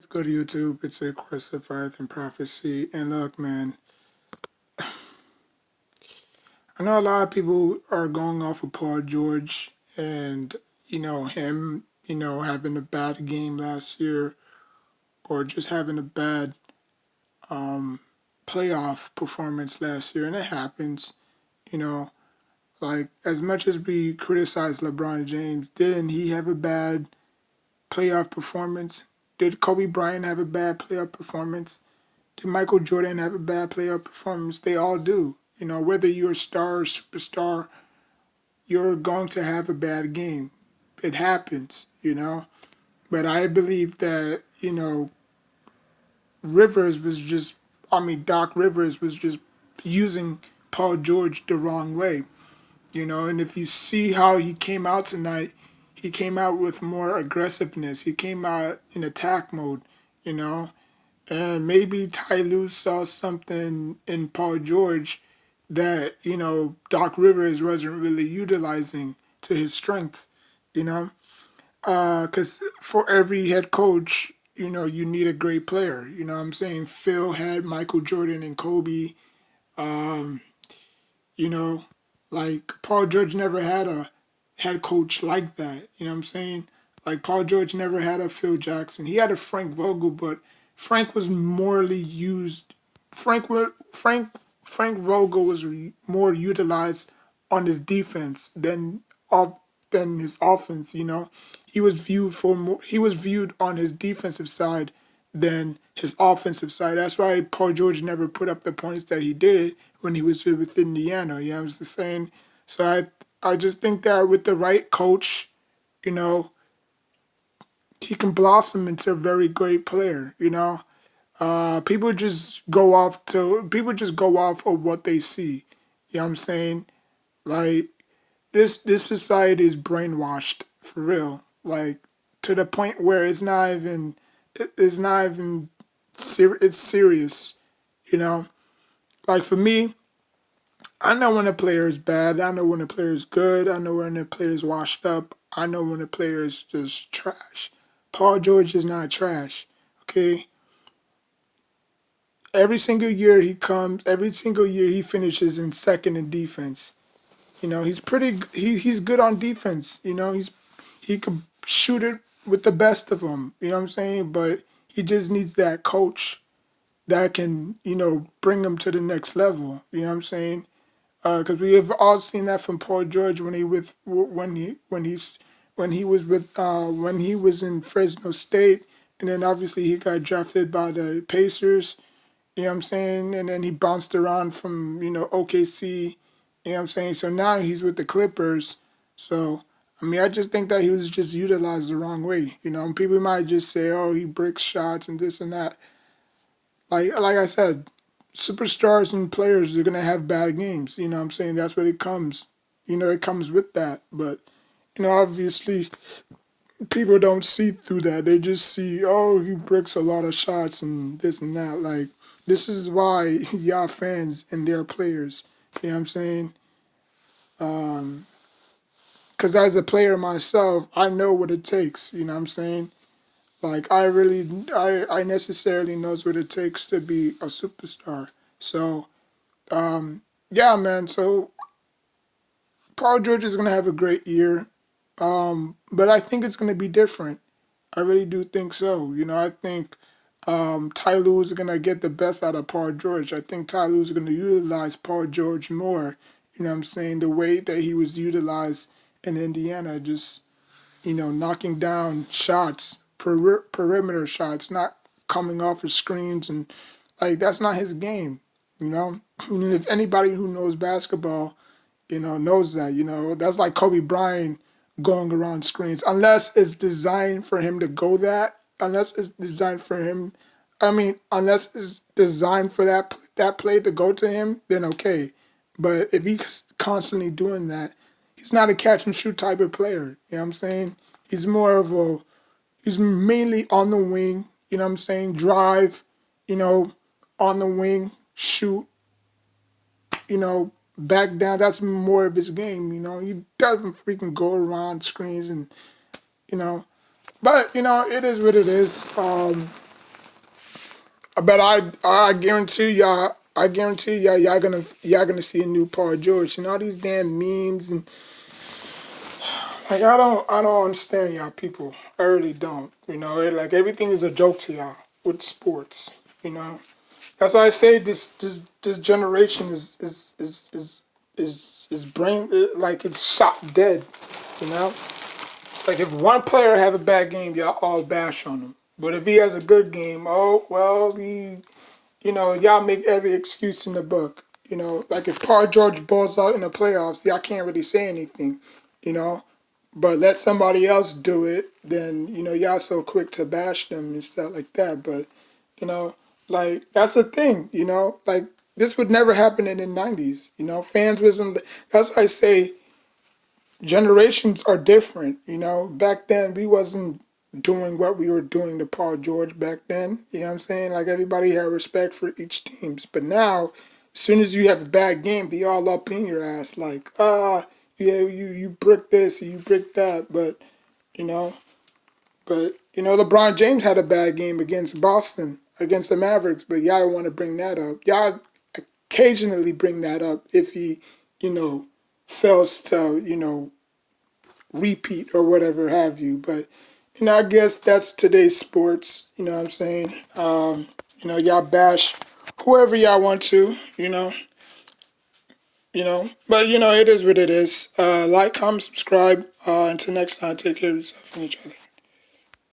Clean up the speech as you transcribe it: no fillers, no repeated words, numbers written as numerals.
Go to YouTube. It's a Quest of Earth and Prophecy. And look, man, I know a lot of people are going off of Paul George and, him, having a bad game last year or just having a bad playoff performance last year. And it happens, you know, like as much as we criticize LeBron James, didn't he have a bad playoff performance? Did Kobe Bryant have a bad playoff performance? Did Michael Jordan have a bad playoff performance? They all do. Whether you're a star or superstar, you're going to have a bad game. It happens. But I believe that, Rivers was just, Doc Rivers was just using Paul George the wrong way. And if you see how he came out tonight, he came out with more aggressiveness. He came out in attack mode, you know. And maybe Ty Lue saw something in Paul George that, Doc Rivers wasn't really utilizing to his strength, you know. Because for every head coach, you need a great player. You know what I'm saying? Phil had Michael Jordan and Kobe. Um, you know, like Paul George never had a head coach like that. You know what I'm saying? Like Paul George never had a Phil Jackson. He had a Frank Vogel, but Frank was morely used. Frank Vogel was more utilized on his defense off than his offense. He was viewed on his defensive side than his offensive side. That's why Paul George never put up the points that he did when he was here with Indiana. You know what I'm saying? So I just think that with the right coach, you know, he can blossom into a very great player. People just go off of what they see. You know what I'm saying? Like this society is brainwashed for real. Like to the point where it's not even it's serious. You know? Like for me, I know when a player is bad. I know when a player is good. I know when a player is washed up. I know when a player is just trash. Paul George is not trash. Okay? Every single year he finishes in second in defense. He's good on defense. He could shoot it with the best of them. You know what I'm saying? But he just needs that coach that can, bring him to the next level. You know what I'm saying? Because we have all seen that from Paul George when he was in Fresno State, and then obviously he got drafted by the Pacers. You know what I'm saying? And then he bounced around from OKC. You know what I'm saying? So now he's with the Clippers. So I just think that he was just utilized the wrong way. And people might just say, "Oh, he breaks shots and this and that." Like I said, superstars and players are gonna have bad games. You know what I'm saying? That's what it comes. It comes with that. But obviously, people don't see through that. They just see, oh, he breaks a lot of shots and this and that. Like this is why y'all fans and their players. You know what I'm saying? Because as a player myself, I know what it takes. You know what I'm saying? Like I necessarily knows what it takes to be a superstar. So yeah, man. So Paul George is gonna have a great year, but I think it's gonna be different. I really do think so. I think Ty Lue is gonna get the best out of Paul George. I think Ty Lue is gonna utilize Paul George more. You know what I'm saying? The way that he was utilized in Indiana, just knocking down shots, perimeter shots, not coming off of screens, and like that's not his game. And if anybody who knows basketball, knows that. That's like Kobe Bryant going around screens. Unless it's designed for him to go that. Unless it's designed for him. Unless it's designed for that play to go to him, then okay. But if he's constantly doing that, he's not a catch and shoot type of player. You know what I'm saying? He's mainly on the wing. You know what I'm saying? Drive, you know, on the wing, shoot, back down. That's more of his game. He doesn't freaking go around screens and you know. But it is what it is. But I guarantee y'all. I guarantee y'all gonna see a new Paul George and all these damn memes and like I don't understand y'all people. I really don't. Like everything is a joke to y'all with sports. That's why I say this generation is brain like it's shot dead. You know, like if one player have a bad game, y'all all bash on him. But if he has a good game, oh well, y'all make every excuse in the book. Like if Paul George balls out in the playoffs, y'all can't really say anything. You know, but let somebody else do it, then y'all so quick to bash them and stuff like that. But you know, like that's the thing. Like this would never happen in the '90s. Fans wasn't. That's why I say generations are different. Back then we wasn't doing what we were doing to Paul George back then. You know what I'm saying? Like everybody had respect for each teams. But now, as soon as you have a bad game, they all up in your ass like, yeah, you brick this, you brick that. You know, LeBron James had a bad game against Boston, against the Mavericks, but y'all don't want to bring that up. Y'all occasionally bring that up if he, you know, fails to, repeat or whatever have you. But I guess that's today's sports. You know what I'm saying? Y'all bash whoever y'all want to. But it is what it is. Like, comment, subscribe. Until next time, take care of yourself and each other.